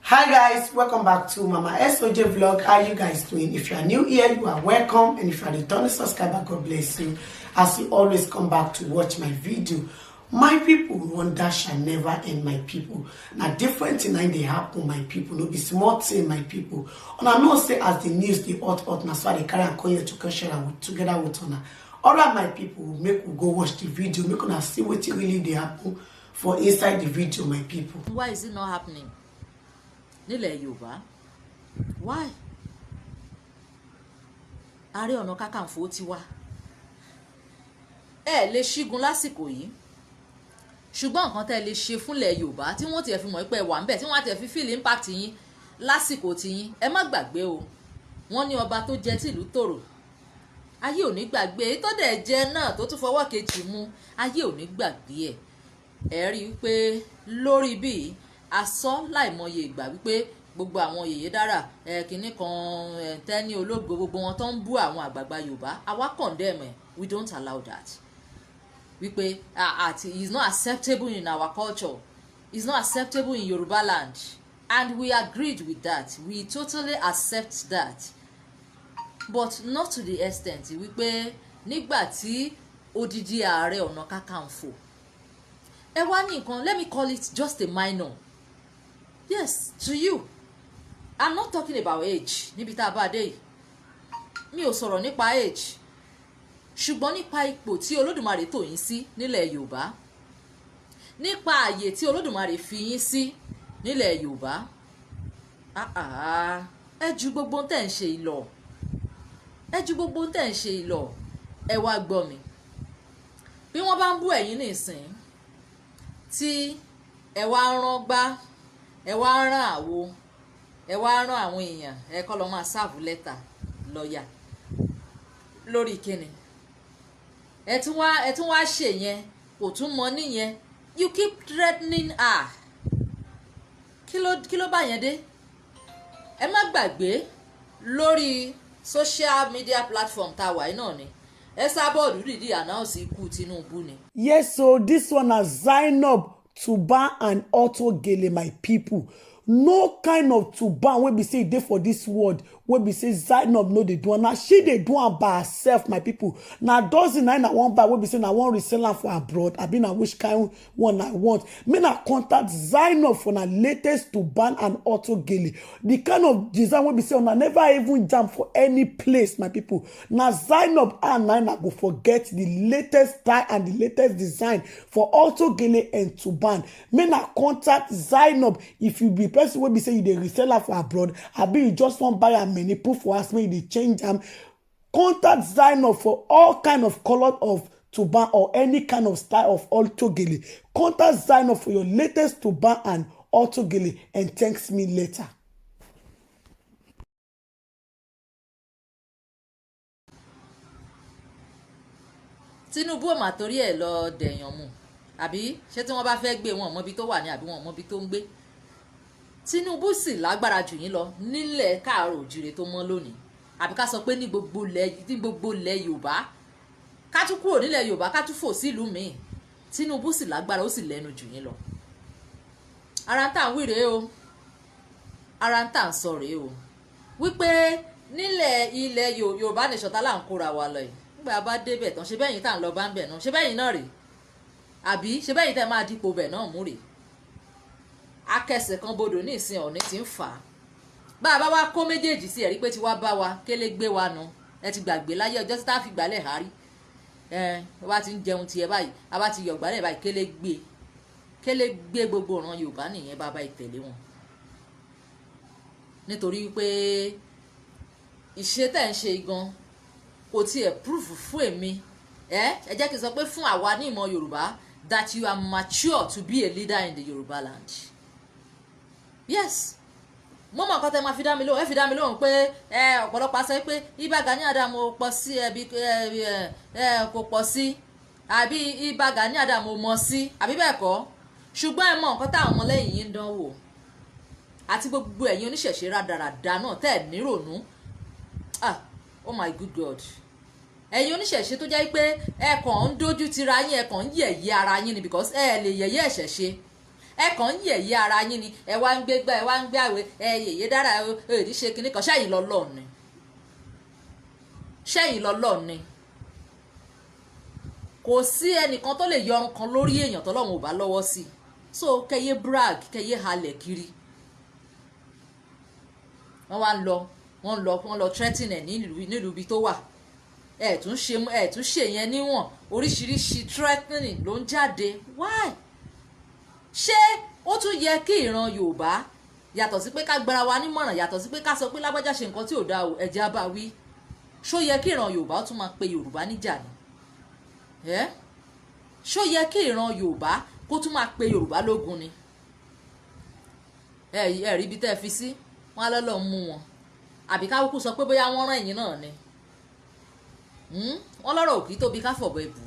Hi guys, welcome back to Mama SOJ vlog. How are you guys doing? If you are new here, you are welcome, and if you are a returning subscriber, God bless you as you always come back to watch my video. My people, wonder shall never end. My people, now different thing they happen. My people, no be small thing. My people, and I know say as the news the hot now, so they carry and call you to share together with honor. All right, my people, make we go watch the video. Make una see what really they happen for inside the video. My people, why is it not happening? Nílẹ̀ Yorùbá, why? Ààrẹ Ọ̀nà Kakanfò ti wá. Ẹ lè ṣígun lásìkò yìí. Ṣùgbọ́n nǹkan tẹ́ lè ṣe fúnlẹ̀ Yorùbá tí wọ́n tiẹ̀ fi mọ̀ pé wà ńbẹ̀ tí wọ́n tiẹ̀ fi feel impact yín lásìkò tiyín. Ẹ má gbàgbé o. Wọ́n ní ọba tó jẹ tìlú tòrò. Ayé ò ní gbàgbé tó dẹ̀ jẹ náà tó tún fọwọ́ kejì mú. Ayé ò ní gbàgbé ẹ̀. Ẹ rí i pé lórí bíi asọ láìmọye ìgbà wípé gbogbo àwọn yèyé dára kìnnì kan tẹ́ni ológo gbogbo wọn tó ń bú àwọn àgbààgbà Yorùbá àwa condemn we don't allow that wípé it's not acceptable in our culture, it's not acceptable in Yoruba land, and we agreed with that, we totally accept that, but not to the extent wípé nígbà tí odidi Ààrẹ Ọ̀nà Kakanfò ẹ wá ní nǹkan, let me call it just a minor. Yes, to you. I'm not talking about age. Níbi tá a bá dé yìí. Mi ò sọ̀rọ̀ nípa age. Ṣùgbọ́n nípa ipò tí Olódùmarè tò yín sí nílẹ̀ Yorùbá. Nípa àyè tí Olódùmarè fi yín sí nílẹ̀ Yorùbá. Ẹ ju gbogbo tẹ́ ń ṣe ìlọ. Ẹ ju gbogbo tẹ́ ń ṣe ìlọ. Ẹ wá gbọ́ mi. Bí wọ́n bá ń bú ẹ̀yin nísìn tí ẹ wá rán gbá, ẹ wá rán àwo, ẹ wá rán àwọn èèyàn, ẹ kọ́ lọ máa sáàbù lẹ́tà lọ́ọ̀yà lórí kíni. Ẹ tún wá ṣe yẹn, kò tún mọ níyẹn. You keep threatening her. Kí ló bá yẹn dé? Ẹ má gbàgbé lórí social media platform tá a wà yìí náà ni. Ẹ sábọ̀dù dìdí announce ikú Tinubu ni. Yes, so this one is Zainab Tuba and Auto Gele, my people. No kind of Tuba wey be say dey for this world wey be say Zainab no dey do am. Na she dey do am by herself, my people. Na dozen na one buy wey be say na one resell am for abroad. Abi na which kind one I want. Make na contact Zainab for na latest Tuba and Auto Gele. The kind of design wey be say una never even jam for any place, my people. Na Zainab and na go forget the latest style and the latest design for Auto Gele and Tuban. Make na contact Zainab if you be person wey be say you dey resell am for abroad, abi you just wan buy am many put for house make you dey change am. Contact Zainab for all kind of color of Tuban or any kind of style of Auto Gele. Contact Zainab for your latest Tuban and Auto Gele and thanks me later. Tinubu ò mà torí ẹ̀ lọ dẹ̀yàn mu àbí ṣé tí wọ́n bá fẹ́ gbé wọn mọ́bi tó wà ní àbí wọn mọ́bi tó ń gbé. Tinubu sì lágbára jù yín lọ nílẹ̀ káàárọ̀ òjìrè tó mọ́ lónìí, àbí ká sọ pé ní gbogbo ilẹ̀ Yorùbá, ká tún kúrò nílẹ̀ Yorùbá ká tún fò sílùú míì. Tinubu sì lágbára ó sì lẹ́nu jù yín lọ. Ara ń tà ń wí rèé o, ara ń tà ń sọ rèé o, wípé ilẹ̀ Yorùbá nation tá là ń kóra wa lọ yìí nígbà bá débẹ̀ tán ṣe bẹ́yìn tá ń lọ bá ń bẹ̀ náà ṣe bẹ́yìn náà rèé, àbí ṣe bẹ́yìn tẹ́ máa dípò bẹ̀ náà mú rèé. Akẹsẹ̀ kan bodò ní ìsìn Ọ̀ọ̀ni ti ń fà á. Bá a bá wá kó méjèèjì sí ẹ̀rí pé tí wá bá wa kélé gbé wa nu. Ẹ ti gbàgbé láyé ọjọ́ tí tá a fi gbálẹ̀ hárí. Bá ti ń jẹun tiẹ̀ báyìí, a bá ti yọ̀ gbálẹ̀ báyìí kélé gbé gbogbo ọ̀ràn Yorùbá nìyẹn bá ìtẹ̀lé wọn. Nítorí pé ìṣe tẹ̀ ń ṣe gan kò tiẹ̀ proof fún èmi. Ẹ jẹ́ kí n sọ pé fún àwa ní ìmọ̀ Yorùbá that you are mature to be a leader in the Yoruba land. Yes, mo mọ̀ nǹkan tẹ́ máa fi dá mi lóhùn. Ẹ fi dá mi lóhùn pé ọ̀pọ̀lọpọ̀ sọ pé Ìbà Gani Adams ò pọ̀ sí ẹbí kò pọ̀ sí, àbí Ìbà Gani Adams ò mọ̀ sí, àbí bẹ́ẹ̀ kọ́. Ṣùgbọ́n ẹ mọ̀ nǹkan táwọn ọmọlẹ́yìn yín ń dánwò àti gbogbo ẹ̀yin oníṣẹ̀ṣe rádaràda náà tẹ́ ẹ̀ nírònú. Oh my good God. Ẹ̀yin oníṣẹ̀ṣe tó jẹ́ pé ẹ kàn ń dójú tira yín, ẹ kàn ń yẹ̀yẹ́ ara yín ni because ẹ lè yẹ̀yẹ́ ẹ̀ṣẹ̀ṣe. ẹ kàn ń yẹ̀yẹ́ ara yín ni ẹ wá ń gbé gbá ẹ wá ń gbé àwẹ̀ ẹ yẹ̀yẹ́ dára ẹ ní ṣe kinní kan ṣẹ́yìn lọ́lọ́ọ̀ ni ṣẹ́yìn lọ́lọ́ọ̀ ni kò sí ẹnìkan tó lè yọrun kan lórí èèyàn tọ́lọ́run ò bá lọ́wọ́ sí so kẹyẹ brag kẹyẹ halẹ̀ kiri wọ́n lọ threaten ẹ̀ nílùú ibi tó wà ẹ̀ tún ṣe yẹn níwọ̀n oríṣiríṣi threatening ló ń jáde why ṣé ó tún yẹ kí ìran Yorùbá yàtọ̀ sí pé ká gbára wa nímọ̀ràn yàtọ̀ sí pé ká sọ pé lágbájá ṣe nǹkan tí ò dáa o ẹ̀jẹ̀ á bá wí ṣó yẹ kí ìran Yorùbá tún máa pe Yorùbá níjà ni ṣó yẹ kí ìran Yorùbá kó tún máa pe Yorùbá lógun ni ẹ rí ibi tẹ́ ẹ fi sí wọn á lọ́lọ́ mú wọn àbí ká kúkú sọ pé bóyá wọ́n rán ẹ̀yìn náà ni wọ́n lọ́rọ̀ òkì tóbi ká fọ̀bọ̀ ẹ̀bù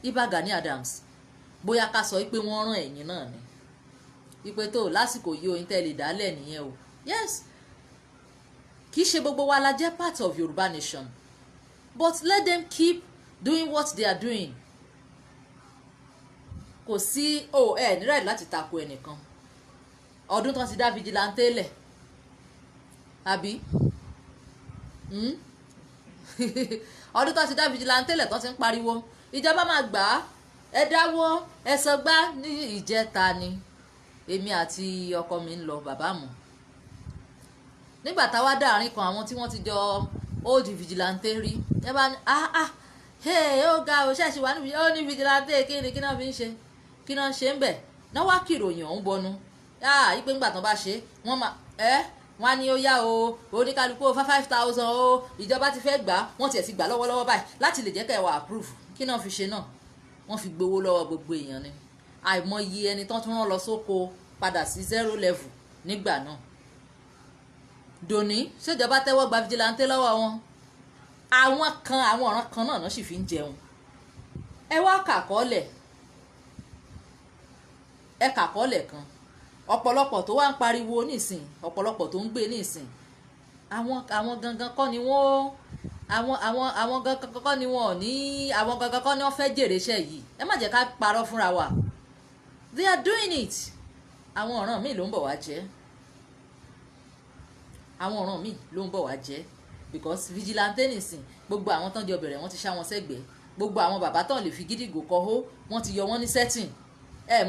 Ìbà Gani Adams bóyá ká sọ pé wọ́n rán ẹ̀yìn náà ni ipe tó lásìkò yìí oyin tẹ́ lè dálẹ̀ nìyẹn o yes kì í ṣe gbogbo wa la jẹ́ part of Yorùbá nation but let them keep doing what they are doing kò sí nírẹ̀ láti tako ẹnìkan ọdún tó ti dá vigilante lẹ̀ àbí ọdún tó ti dá vigilante lẹ̀ tó ti ń pariwo ìjọba máa gbà á ẹ dáwọ́ ẹ sọgbá ní ìjẹta ni èmi àti ọkọ mi ń lọ bàbá mu nígbà táwa dáàrin kan àwọn tí wọ́n ti jọ old vigilante rí ẹ bá ní ó ga ò ṣẹ̀ṣì wà níbi ó ní vigilante kí náà fi ń ṣe kí náà ṣe ń bẹ̀ náà wá kìròyìn ọ̀hún bọnu ìpè ńgbà tán bá ṣe wọ́n máa wọ́n á ní ó yá o oníkálukú 5,000 o ìjọba ti fẹ́ gbà á wọ́n tiẹ̀ ti gbà lọ́wọ́lọ́wọ́ báyìí láti lè jẹ́ kẹ́ ẹ wà approve kí náà fi ṣe náà wọ́n fi gbowó lọ́wọ́ gbogbo èèyàn ni àìmọye ẹni tán tún rán lọ sóko padà sí 0 level nígbà náà dòní ṣèjọba tẹ́wọ́ gba vigilante lọ́wọ́ wọn àwọn ọ̀ràn kan náà sì fi ń jẹun ẹ wá kàkọ́lẹ̀ kan ọ̀pọ̀lọpọ̀ tó wá ń pariwo nísìn ọ̀pọ̀lọpọ̀ tó ń gbé nísìn àwọn gangan kọ́ ni wọ́n àwọn gangan kọ́ ni wọ́n ní àwọn gangan kọ́ ni wọ́n fẹ́ jèrè iṣẹ́ yìí ẹ má jẹ́ ká parọ́ fúnra wa they are doing it àwọn ọ̀ràn míì ló ń bọ̀ wá jẹ́ because vigilante nìsín gbogbo àwọn tán jọ bẹ̀rẹ̀ wọ́n ti ṣá wọn sẹ́gbẹ̀ẹ́ gbogbo àwọn bàbá tán lè fi gídígò kọ́hó wọ́n ti yọ wọ́n ní setting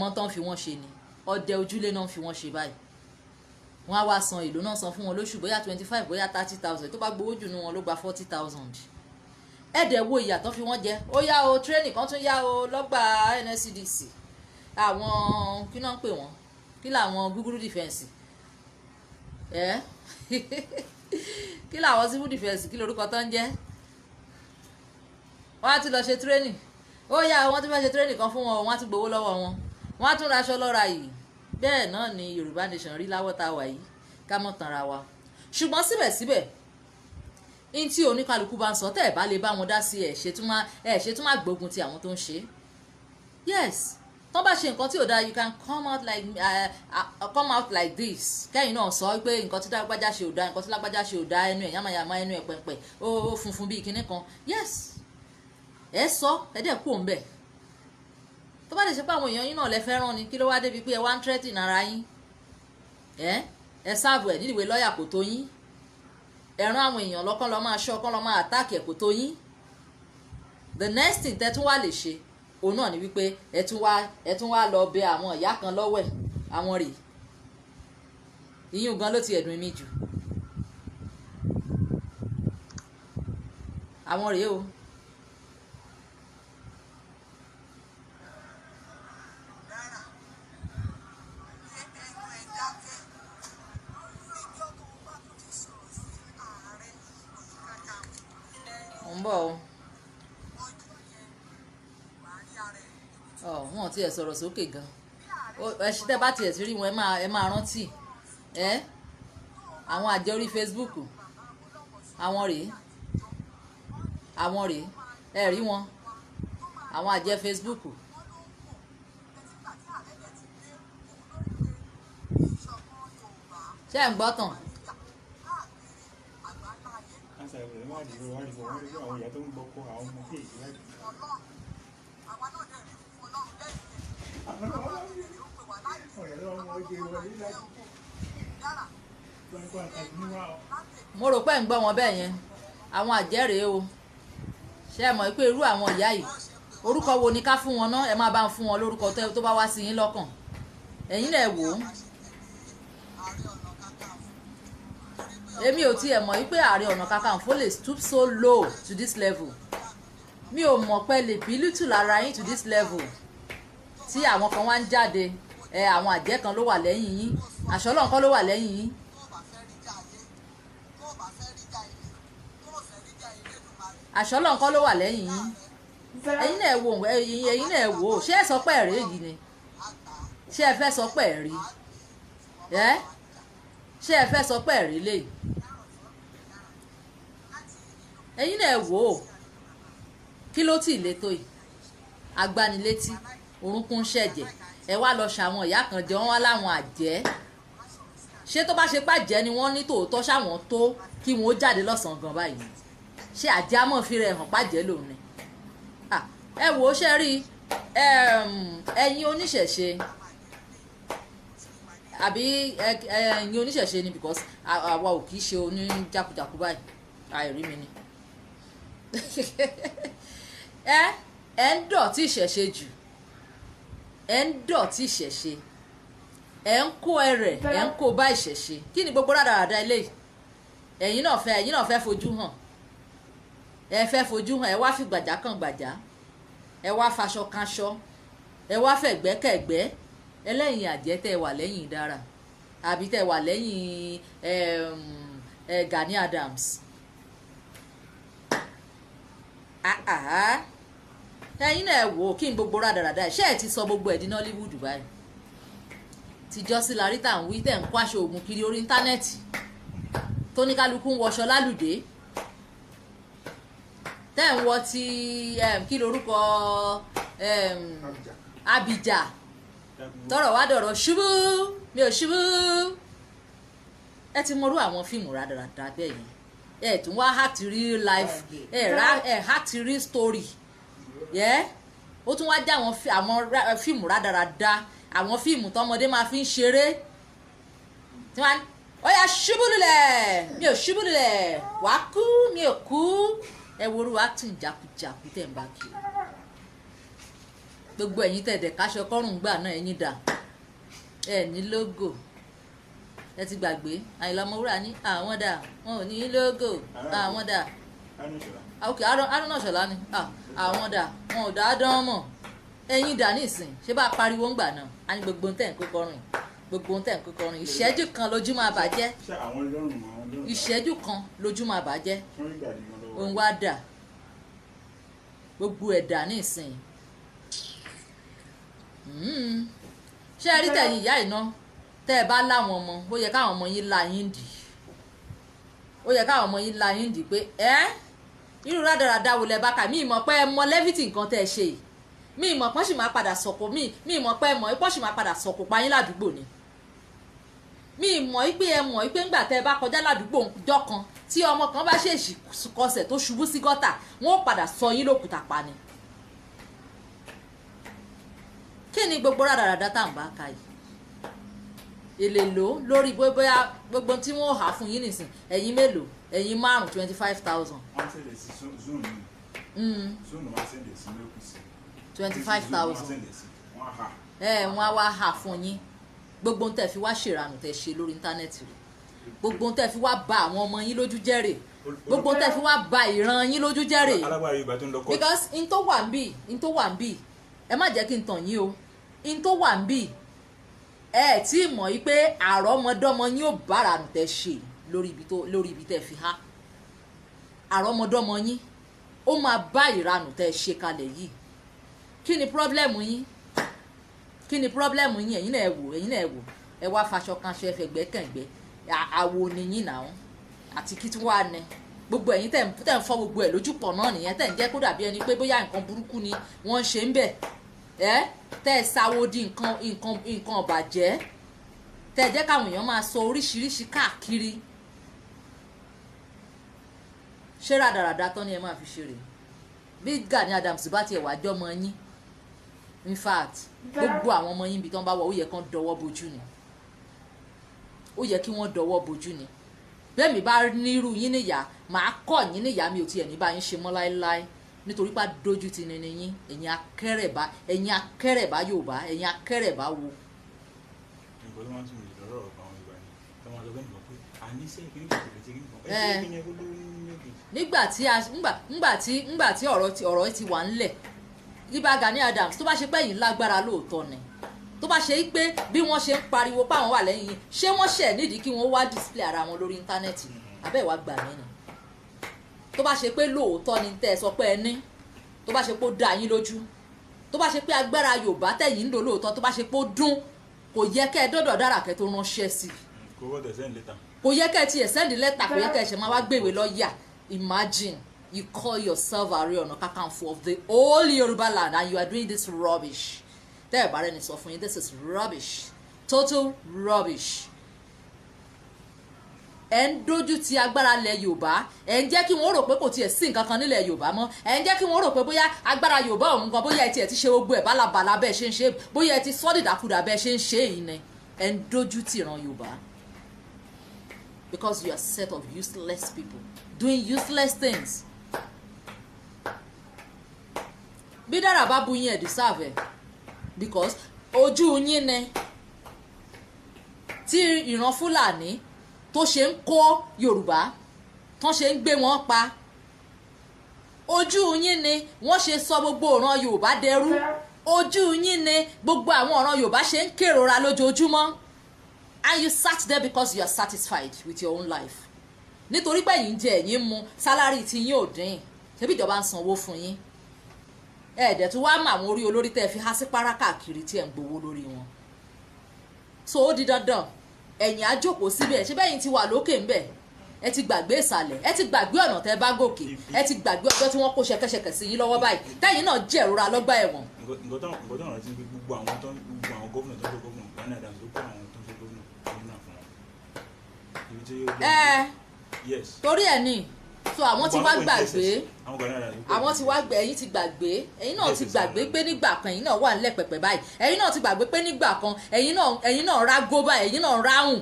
mọ́ tán fi wọ́n ṣe ni ọdẹ ojúlé náà fi wọ́n ṣe báyìí wọ́n á wá san èlò náà san fún wọn lóṣù bóyá 25 bóyá 30,000 tó bá gbowó jù nú wọn ló gba 40,000 ẹ̀dẹ̀ wo ìyà tán fi wọ́n jẹ ó yá o training kan tún yá o lọ́gbà NSCDC àwọn kí náà ń pè wọ́n kí làwọn gúgúrú defence kí làwọn civil defence kí lorúkọ tán ń jẹ́ wọ́n á ti lọ ṣe training ó yá wọ́n ti fẹ́ ṣe training kan fún wọn wọ́n á ti gbowó lọ́wọ́ wọn wọ́n á tún raṣọ lọ́ra yìí bẹ́ẹ̀ náà ni Yorùbá nation rí láwọ́ tá a wà yìí ká mọ̀ tanra wa ṣùgbọ́n síbẹ̀síbẹ̀ ní tí oníkálukú bá ń sọ tẹ́ ẹ̀ bá lè bá wọn dá sí ẹ̀ ṣe tún má gbógun ti àwọn tó ń ṣe yes tó bá ṣe nǹkan tí ò dáa you can come out like this kẹ́yìn náà sọ pé nǹkan tí lágbájá ṣe ò dáa nǹkan tí lágbájá ṣe ò dáa ẹnu ẹ̀ yàmàyàmà ẹnu ẹ̀ pẹ̀pẹ̀ ó funfun bíi kinní kan yes ẹ sọ ẹ dẹ̀ kú òun bẹ̀ tó bá lè ṣe pé àwọn èèyàn yín náà lẹ fẹ́ràn ni kí ló wá débi pé ẹ wá ń tírẹ́tì nára yín ẹ sáàbù ẹ̀ nídìí ìwé lọ́ọ̀yà kò tó yín ẹ̀ràn àwọn èèyàn lọ́kàn lọ́ máa ṣọ́ kán lọ́ máa àtáàkì ẹ̀ kò tó yín the next thing tẹ́ tún wá lè ṣe òun náà ni wípé ẹ tún wá lọ bẹ àwọn ìyá kan lọ́wọ́ ẹ̀ àwọn rèé ìyún gan ló ti ẹ̀dùn mi jù àwọn rèé o. ń bọ̀ o wọn ò tiẹ̀ sọ̀rọ̀ sókè gan ẹṣin tẹ́ bá tiẹ̀ ti rí wọn ẹ máa rántí àwọn àjẹ orí Facebook àwọn rèé ẹ rí wọn àwọn àjẹ Facebook ṣé ẹ̀ ń gbọ́ tàn. mo rò pé ń gbọ́ wọn bẹ́ẹ̀ yẹn àwọn àjẹ́rèé o ṣé ẹ mọ̀ pé irú àwọn ìyá yìí orúkọ wo ni ká fún wọn ná ẹ máa bá ń fún wọn lórúkọ tó bá wá sí yín lọ́kàn ẹ̀yin náà wò ó èmi ò tiẹ̀ mọ̀ wípé Ààrẹ Ọ̀nà Kakanfò lè stoop so low to this level mi ò mọ̀ pé lè bílítù lára yín to this level tí àwọn kan wá ń jáde àwọn àjẹ́ kan ló wà lẹ́yìn yín àṣọlọ́ nǹkan ló wà lẹ́yìn yín. àṣọlọ́ nǹkan ló wà lẹ́yìn yín ẹ̀yin náà wò ẹ̀yin náà wò ṣé ẹ sọ pé ẹ̀rí yìí ni ṣé ẹ fẹ́ sọ pé ẹ̀rí ṣé ẹ fẹ́ sọ pé ẹ̀rí lè ẹ̀yin náà wò ó kí ló tì létò yìí agbanilétí orúnkún ṣẹ̀jẹ̀ ẹ wá lọ ṣàwọn ìyá kan jẹ wọ́n wá láwọn àjẹ́ ṣé tó bá ṣe pàjẹ́ ni wọ́n ní tòótọ́ ṣàwọn tó kí wọ́n ó jáde lọ́sàn-án gan báyìí ṣé àjẹ́ àmọ́ fi rẹ̀ hàn pàjẹ́ lòun ni ẹ wò ó ṣe rí ẹ̀yin oníṣẹ̀ṣe àbí ẹ̀yin oníṣẹ̀ṣe ni because àwa ò kì í ṣe oníjàkújàkú báyìí àìrí mi ni ẹ ń dọ̀tí ìṣẹ̀ṣe jù ẹ ń dọ̀tí ìṣẹ̀ṣe ẹ ń kó ẹrẹ̀ ẹ ń kó bá ìṣẹ̀ṣe kí ni gbogbo rádaràda eléyìí ẹ̀yin náà fẹ́ fojú hàn ẹ fẹ́ fojú hàn ẹ wá fi gbàjá kan gbàjá ẹ wá faṣọ kanṣọ ẹ wá fẹ̀gbẹ́kẹ̀gbẹ́ ẹlẹ́yìn àjẹ́ tẹ́ wà lẹ́yìn dára àbí tẹ́ wà lẹ́yìn Gani Adams ẹ̀yin náà wò ó kí n gbogbo rádaràda ṣé ẹ ti sọ gbogbo ẹ̀ di Nollywood báyìí tìjọ́ sí larita ń wí tẹ̀ ń kó aṣọ òògùn kiri orí íńtánẹ́ẹ̀tì tóníkálukú ń wọṣọ lálùdé tẹ́ ń wọ ti kí lorúkọ Abija tọrọ wá dọ̀rọ̀ ṣubú mi ò ṣubú ẹ ti mọrú àwọn fíìmù rádaràda bẹ́ẹ̀ yẹn ẹ tún wá heart real life heart real story ó tún wá jẹ́ àwọn fíìmù rádaràda àwọn fíìmù tọmọdé máa fi ń ṣeré tí wọ́n ó yá ṣubú lulẹ̀ mi ò ṣubú lulẹ̀ wàá kú mi ò kú ẹ worú acting jakujaku tẹ̀ ń bá kiri gbogbo ẹ̀yin tẹ̀dẹ̀ káṣọ kọ́rùn gbà náà ẹ̀yin dà ẹ̀ ní lógò ẹ ti gbàgbé Àyìnlá Ọmọwúrà ní àwọn dà wọn ò ní lógò àwọn dà ok Arúnà Ṣọlá ni àwọn dà wọn ò dá dán mọ̀ ẹ̀yin dà nísìn ṣé bá pariwo ń gbà náà a ní gbogbo tẹ̀ ń kó kọrin gbogbo tẹ̀ ń kó kọrin ìṣẹ́jú kan lójú máa bàjẹ́ ìṣẹ́jú kan lójú máa bàjẹ́ òun wá dà gbogbo ẹ̀ dà nísìn ṣé ẹ rí tẹ̀yìn ìyá iná tẹ́ ẹ bá láwọn ọmọ ó yẹ káwọn ọmọ yín la yín dì ó yẹ káwọn ọmọ yín la yín dì pé irú rádaràda wo lẹ bá kà mí ìmọ̀ pé ẹ mọ lẹ́fìtì nǹkan tẹ́ ẹ ṣe yìí mí ìmọ̀ pọ́n sì máa padà sọ̀kò mí ìmọ̀ pé ẹ mọ̀ pọ́n sì máa padà sọ̀kò pa yín ládùúgbò ni mí ìmọ̀ pé ẹ mọ̀ pé ńgbà tẹ́ ẹ bá kọjá ládùúgbò ọjọ́ kan tí ọmọ kan bá ṣèṣì kọsẹ̀ tó ṣubú sí gọ́tà wọ́n ó padà sọ yín lókùtà pa ni kí ni gbogbo rádaràda tá à ń bá ka yìí èlè lò lórí bóyá gbogbo tí wọ́n hà fún yín nìsín ẹ̀yin mélòó ẹ̀yin 25,000. 25,000 wọ́n á wá hà fún yín gbogbo ń tẹ̀ fi wá ṣèrànù tẹ̀ ṣe lórí íńtánẹ́ẹ̀tì rẹ̀ gbogbo ń tẹ̀ fi wá ba àwọn ọmọ yín lójú jẹ́ rè gbogbo ń tẹ̀ fi wá ba ìran yín lójú jẹ́ rè because in tó wà ń bì ẹ má jẹ́ kí n tàn yín o in tó wà ń bì ẹ tí mọ̀ yí pé àrọ́mọdọ́mọ yín ò bára nù tẹ́ ṣe lórí ibi tẹ́ fi há àrọ́mọdọ́mọ yín ó máa bá ìranù tẹ́ ṣe kalẹ̀ yìí kí ni pírọ́blẹ́mù yín ẹ̀yin náà wò ẹ wá faṣọ kanṣọ ẹ fẹ̀gbẹ́ kẹ̀gbẹ́ àwo nìyín náà àti kí tí wàá nẹ gbogbo ẹ̀yin tẹ̀ ń fọ́ gbogbo ẹ̀ lójú pọ̀ náà nìyẹn tẹ̀ ń jẹ́ kó dàbí ẹni pé bóyá nǹkan burúkú ni wọ́n ń ṣe ń bẹ̀ tẹ́ ẹ sáwó di nǹkan ọ̀bàjẹ́ tẹ́ ẹ jẹ́ káwọn èèyàn máa sọ oríṣiríṣi káàkiri ṣé rádaràda tán ni ẹ máa fi ṣe rè bí Gani Adams bá tiẹ̀ wá jọmọ yín in fact gbogbo àwọn ọmọ yín bí tán bá wọ ó yẹ kán dọwọ́ bojú ni, ó yẹ kí wọ́n dọwọ́ bojú ni. bẹ́ẹ̀ mi bá nírú yín níyà màá kọ́ yín níyà mi ò tiẹ̀ ní bá yín ṣe mọ́ láéláé nítorí pé dójú ti nini yín ẹ̀yin akẹ́rẹ̀bá Yorùbá ẹ̀yin akẹ́rẹ̀bá wo. nǹkan tó máa ń tún mi lọ́rọ̀ ọ̀pọ̀ àwọn ìgbà ni tó máa lọ bẹ́ẹ̀ nìkan pé àníṣe kí ní kòkòrò tí kì í kàn ẹ̀ kí ni ẹgbẹ́ lórí méjì. nígbà tí ọ̀rọ̀ ti wà ńlẹ̀ Ìbà Gani Adams tó bá ṣe pé ẹ̀yin lágbára lóòótọ́ ni tó bá ṣe pé bí wọ́n ṣe ń pariwo páwọn wà lẹ́yìn yín ṣé wọ́n ṣẹ̀ nídìí kí wọ́n wá display ara wọn lórí íńtánẹ́ẹ̀tì ni abẹ́ ìwà gbà mí ni tó bá ṣe pé lóòótọ́ ni tẹ́ ẹ sọ pé ẹ ní tó bá ṣe pé ó dá yín lójú tó bá ṣe pé agbára Yorùbá tẹ̀yìn ń lò lóòótọ́ tó bá ṣe pé ó dún kò yẹ kẹ́ ẹ dọ́dọ̀ dára kẹ́ tó ránṣẹ́ sí kò yẹ kẹ́ ẹ tiẹ̀ send lẹ́tà kò yẹ kẹ́ ẹ ṣe máa wá gbèwé lọ́ọ̀yà. Imagine you call yourself Ààrẹ Ọ̀nà Kakanfò of the whole Yoruba land and you are doing this rubbish. Tẹ́ ẹ̀ bá rẹ̀ ní sọ fún yín this is rubbish, total rubbish. ẹ̀ ń dojú ti agbára ilẹ̀ Yorùbá ẹ̀ ń jẹ́ kí wọ́n rò pé kò tiẹ̀ sí nǹkan kan nílẹ̀ Yorùbá mọ́ ẹ̀ ń jẹ́ kí wọ́n rò pé bóyá agbára Yorùbá òun gan bóyá ẹ tiẹ̀ ti ṣe gbogbo ẹ̀ bálabàla bẹ́ẹ̀ ṣe ń ṣe bóyá ẹ ti sọ́ dìdàkudà bẹ́ẹ̀ ṣe ń ṣe yìí ni ẹ̀ ń dojú ti ìran Yorùbá because you are a set of useless people doing useless things. bí dára bá bu yín ẹ̀ deserve ẹ̀ because ojú yín ni tí ìran Fúlàní tó ṣe ń kó Yorùbá tán ṣe ń gbé wọn pa ojú yín ni wọ́n ṣe sọ gbogbo ìran Yorùbá dẹrú ojú yín ni gbogbo àwọn ìran Yorùbá ṣe ń kérora lójoojúmọ́ and you sat there because you are satisfied with your own life nítorí pé yín jẹ ẹ̀yin mu sálárì tí yín ò dín ṣebí ìjọba ń sanwó fún yín ẹ̀ẹ́dẹ̀ tó wá mọ àwọn orí olórí tẹ́ fi há sí para káàkiri tí ẹ̀ ń gbowó lórí wọn so ó di dandan ẹ̀yin á jókòó síbẹ̀ ṣé bẹ́yìn ti wà lókè ńbẹ̀ ẹ ti gbàgbé ìsàlẹ̀ ẹ ti gbàgbé ọ̀nà tẹ́ bá gòkè ẹ ti gbàgbé ọjọ́ tí wọ́n kó ṣẹ̀kẹ̀ṣẹ̀kẹ̀ sí yín lọ́wọ́ báyìí tẹ́yìn náà jẹ̀rora lọ́gbà ẹ̀wọ̀n. nǹkan tó ń rántí pé gbogbo àwọn gómìnà tó ń ṣe gómìnà Gani Adams ló kó àwọn tó ń ṣe gómìnà fún wọn ibi tí yóò torí ẹ̀ ní so àwọn ti wá gbàgbé àwọn ti wá gbẹ ẹ̀yin ti gbàgbé ẹ̀yin náà ti gbàgbé pé nígbà kan ẹ̀yin náà wà nílẹ̀ pẹ̀pẹ̀ báyìí ẹ̀yin náà ti gbàgbé pé nígbà kan ẹ̀yin náà rágó báyìí ẹ̀yin náà ráhùn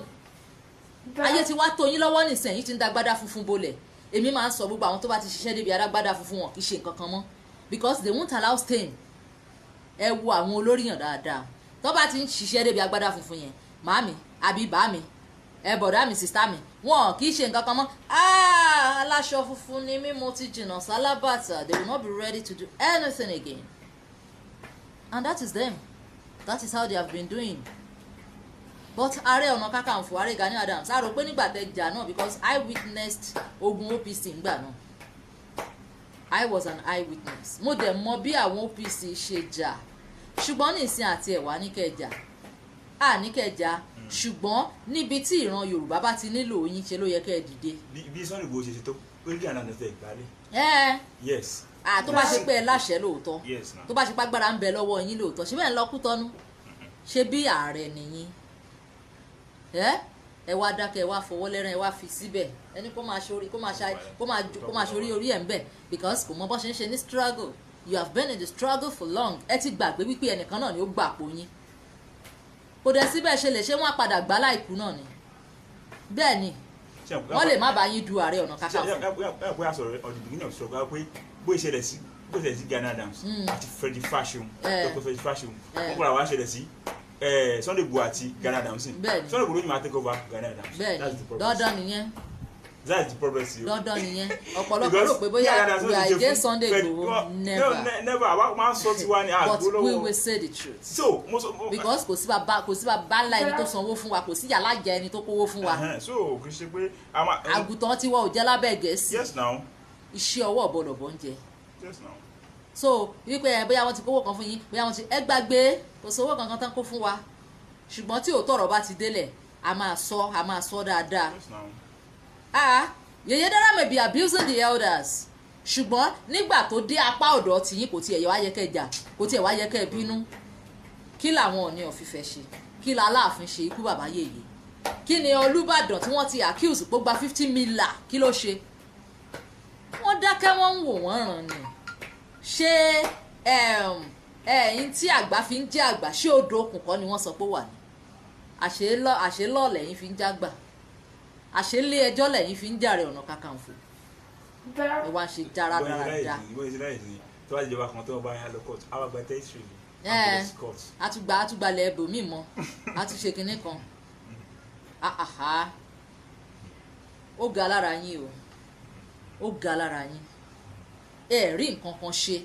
ayé ti wá tó yín lọ́wọ́ nìsín ẹ̀yin ti ń dágbádá funfun bolẹ̀ èmi máa ń sọ gbogbo àwọn tó bá ti ṣiṣẹ́ débi adágbádá funfun wọn kì í ṣe nǹkan kan mọ́ because they won't allow stain ẹ wo àwọn olórí yàn dáadáa tó bá ti ń ṣiṣẹ́ débi agbádá funfun yẹn màámi àbí bàámi ẹ bọ̀dá mi sista mi wọn kì í ṣe nǹkan kan mọ́ aláṣọ funfun ni mí mo ti jìnnà sálábàtà they will not be ready to do anything again and that is them that is how they have been doing but Ààrẹ Ọ̀nà Kakanfò Ààrẹ Gani Adams a rò pé nígbà tẹ́ jà náà because I witnessed ogun OPC ńgbà náà I was an eyewitness mo dẹ̀ mọ bí àwọn OPC ṣe jà ṣùgbọ́n nísìn àti ẹ̀wà ní kẹjà ní kẹjà ṣùgbọ́n níbi tí ìran Yorùbá bá ti nílò yín ṣe ló yẹ kẹ́ ẹ dìde. bí Sunday Igboho ṣe ṣe tó orílẹ̀ àná ẹ̀fẹ̀ ìgbàlẹ̀. yes. tó bá ṣe pé ẹ láṣẹ lóòótọ́ tó bá ṣe pé agbára ń bẹ lọ́wọ́ yín lóòótọ́ ṣé bẹ́ẹ̀ ń lọ Kútọ́nù ṣe bí ààrẹ nìyí ẹ wá dákẹ́ ẹ wá fọwọ́ lẹ́rán ẹ wá fi síbẹ̀ ẹni kó máa ṣorí orí ẹ̀ ń bẹ̀ because kò mọ bó ṣe ń ṣe ní struggle you have been in the struggle for long ẹ ti gbàgbé wípé ẹnìkan náà ni ó gbà pò yín kò dẹ̀ síbẹ̀ ṣe lè ṣe wọ́n padà gbá láìkú náà ni bẹ́ẹ̀ ni wọ́n lè má bá yín du Ààrẹ Ọ̀nà Kakanfò. ẹ bóyá sọ̀rọ̀ on the beginning of struggle pé bóyá ìṣẹ̀lẹ̀ sí Gani Adams àti Freddy Fashion Dr. Freddy Fashion wọ́n kọ́ra wá ṣẹlẹ̀ sí Sunday Igboho àti Gani Adams Sunday Igboho ló ní máa take over Gani Adams. bẹ́ẹ̀ni dandan nìyẹn. That's the problem sí o. dandan nìyẹn ọ̀pọ̀lọpọ̀ rò pé bóyá we are against Sunday Igboho never àwa máa ń sọ tiwa ni àgbólówó. but we will say the truth. so because kò sí bàbá ńlá ẹni tó sanwó fún wa kò sí yàrá jẹ ẹni tó kówó fún wa. so kì í ṣe pé. àgùntàn tiwa ò jẹ́ lábẹ́ Gẹ̀ẹ́sì. yes now. iṣẹ́ ọwọ́ ọ̀bọ̀lọ̀bọ̀ ń jẹ. yes now. so wípé bóyá wọ́n ti kówó kan fún yín bóyá wọ́n ti ẹ gbàgbé kò sówó kankan tán kó fún wa ṣùgbọ́n tí òótọ́ ọ̀rọ̀ bá ti délẹ̀ a máa sọ dáadáa. yes now. Yèyé Dára may be abusing the elders ṣùgbọ́n nígbà tó dé apá ọ̀dọ̀ tìyín kò tiẹ̀ wá yẹ kẹ́ jà kò tiẹ̀ wá yẹ kẹ́ bínú kí làwọn Ọọ̀ni of Ifẹ̀ ṣe kí la Aláàfin ṣe ikú bàbá yèyé kí ni Olúbàdàn tí wọ́n ti accuse pé ó gba 50 million kí ló ṣe wọ́n dákẹ́ wọ́n ń wò wọ́n ràn ni ṣé ẹ̀yin tí àgbà fi ń jẹ́ àgbà ṣé odò okùn kọ́ ni wọ́n sọ pé wà ní àṣelọ́ lẹ́yìn fi ń jágbà àṣelé ẹjọ́ lẹ́yìn fi ń jàre ọ̀nà kakanfò ẹ wá ṣe jára dáradára. tó bá jọba kan tó bá yẹn lọ court àwọn àgbà tẹ́sírì àtúgbàlẹ̀ ẹbòmíì mọ́ àtúnṣe kinní kan ó ga lára yín ó ga lára yín ẹ rí nǹkan kan ṣe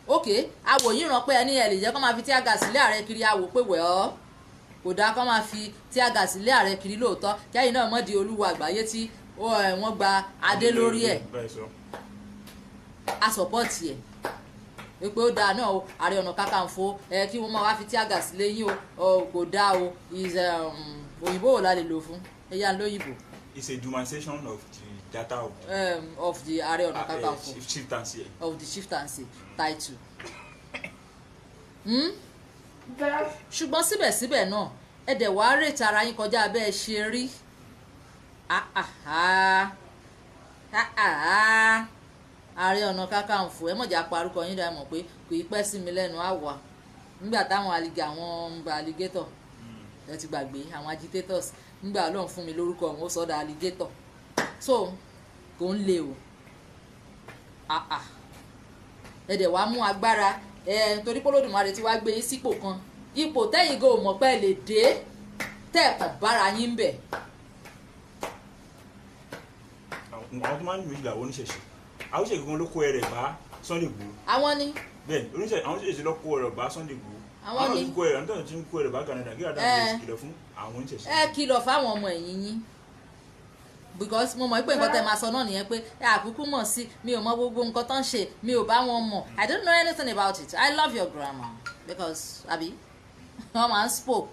ókè awòyìn ràn pé ẹni ẹ lè jẹ́ kó máa fi tí àgà sílé ààrẹ kiri awò pé wẹ́ọ́ kò dáa kó máa fi tí àgà sílé ààrẹ kiri lóòótọ́ kẹ́yìn náà mọ́ di olúwa àgbáyé tí wọ́n gba adé lórí ẹ̀ a sọ̀pọ̀tì ẹ̀ pé ó dáa náà o Ààrẹ Ọ̀nà Kakanfò kí wọ́n máa wá fi tí àgà sílé yín o kò dáa o òyìnbó ò la lè lò fún ẹ̀yà lóyìnbó. It's a demonstration of the data of the Ààrẹ Ọ̀nà Kakanfò chieftaincy of the chieftaincy title. ṣùgbọ́n síbẹ̀síbẹ̀ náà ẹ dẹ̀ wá rètí ara yín kọjá bẹ́ẹ̀ ṣe rí Ààrẹ Ọ̀nà Kakanfò ẹ mọ̀jà parúkọ yín dá mọ̀ pé kò í pẹ́ sí mi lẹ́nu àwà nígbà táwọn alligator ẹ ti gbàgbé àwọn agitators nígbà Ọlọ́run fún mi lórúkọ wọn ó sọ́dọ̀ alligator so kò ń le o ẹ dẹ̀ wá mú agbára torí pé Olódùmarè ti wá gbé yín sípò kan ipò tẹ́yìn go mọ̀ pé lè dé tẹ́ẹ̀kan bára yín bẹ̀. àwọn tó máa ń lò ìlà oníṣẹ̀ṣe àwọn oníṣẹ̀ṣe kan ló kó ẹrẹ̀ bá Sunday Igboho. àwọn ni. bẹ́ẹ̀ni àwọn oníṣẹ̀ṣe ló kó ẹrẹ̀ bá Sunday Igboho. àwọn ni kó ẹrẹ̀ nítorí tí ń kó ẹrẹ̀ bá Canada kí Adams kìlọ̀ fún àwọn oníṣẹ̀ṣe. ẹ kìlọ̀ fáwọn ọmọ ẹ̀yìn yín because mo mọ̀ pé nǹkan tẹ́ máa sọ náà nìyẹn pé àkúkú mọ̀ sí mi ò mọ gbogbo nǹkan tó ń ṣe mi ò bá wọn mọ̀ I don't know anything about it I love your grammar because àbí wọ́n máa ń spoke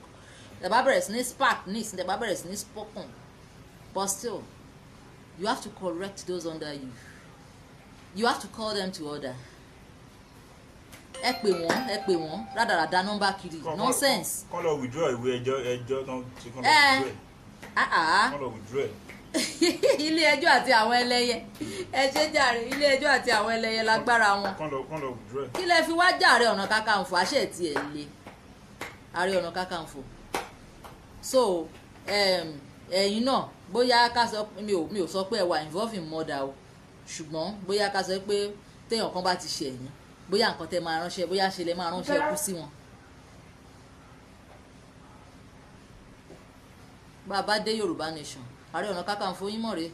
tẹ́ bá bẹ̀rẹ̀ sí ní spark ní ìsìn tẹ́ bá bẹ̀rẹ̀ sí ní spoken but still you have to correct those under you have to call them to order ẹ pè wọ́n rádaràda nọ́mbà kiri nonsense. kọ́ lọ withdraw ìwé ẹjọ́ tán ti kọ́ lọ withdraw kọ́ lọ withdraw ilé ẹjọ́ àti àwọn ẹlẹ́yẹ ẹ ṣe jàre ilé ẹjọ́ àti àwọn ẹlẹ́yẹ lágbára wọn kí lẹ fi wá jàre Ọ̀nà Kakanfò àṣẹ tí ẹ lé Ààrẹ Ọ̀nà Kakanfò so ẹ̀yin náà bóyá ká sọ mi ò sọ pé ẹ wà involve in murder o ṣùgbọ́n bóyá ká sọ pé téèyàn kan bá ti ṣe ẹ̀yìn bóyá nǹkan tẹ máa ránṣẹ́ bóyá ṣe lè máa ránṣẹ́ kú sí wọn. bàbá dé Yorùbá Nation Ààrẹ Ọ̀nà Kakanfò yín mọ̀ rèé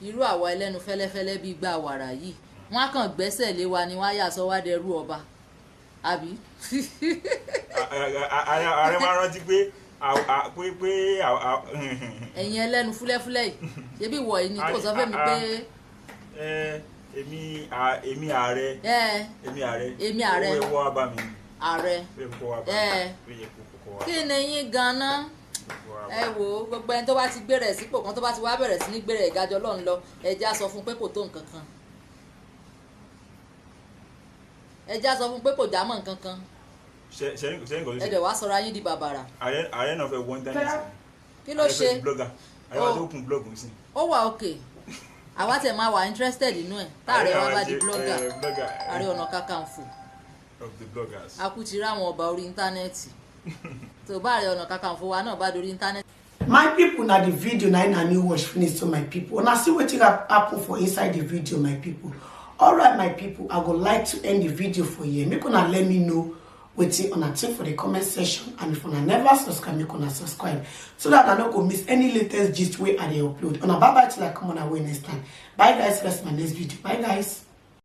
irú àwa ẹlẹ́nu fẹ́lẹ́fẹ́lẹ́ bíi gba wàrà yìí wọ́n á kàn gbẹ́sẹ̀ lé wa ni wọ́n á yà sọ wá dẹrú ọba àbí. ààrẹ máa rántí pé ẹ̀yin ẹlẹ́nu fúlẹ́fúlẹ́ yìí ṣebí ìwọ yìí ni kò sọ fún mi pé. èmi ààrẹ owó ẹwọ́ abá mi. ààrẹ kí ni yín ganan ẹ wò ó gbogbo ẹni tó bá ti gbé rẹ̀ sípò kan tó bá ti wá bẹ̀rẹ̀ sí ní gbé rẹ̀ ìgájọ́ lọ́n lọ ẹjẹ́ á sọ fún pé kò tó nǹkan kan ẹjẹ́ á sọ fún pé kò já mọ́ nǹkan kan ẹ dẹ̀ wá sọra yín di bàbàrà. ààrẹ náà fẹ́ wọ íńtánẹ́ẹ̀tì. kí ló ṣe ààrẹ wa tó kún blọọgù sí. ó wà òkè àwa tẹ̀ máa wà interested inú ẹ̀ táàrẹ wa bá di blogger Ààrẹ Ọ̀nà Kakanfò akutiri àwọn ọba orí íńtánẹ́ẹ̀tì tó bá Ààrẹ Ọ̀nà Kakanfò wa náà bá dorí íńtánẹ́ẹ̀tì. My people, na the video na new watch finish. So my people, una see wetin happen for inside the video, my people. All right, my people, I would like to end the video for you. Make una let me know wetin una think for the comment section, and if una never subscribe, make una subscribe so that I no go miss any latest gist wey I dey upload. Una bye bye till I come on our way next time. Bye guys, rest my next video. Bye guys.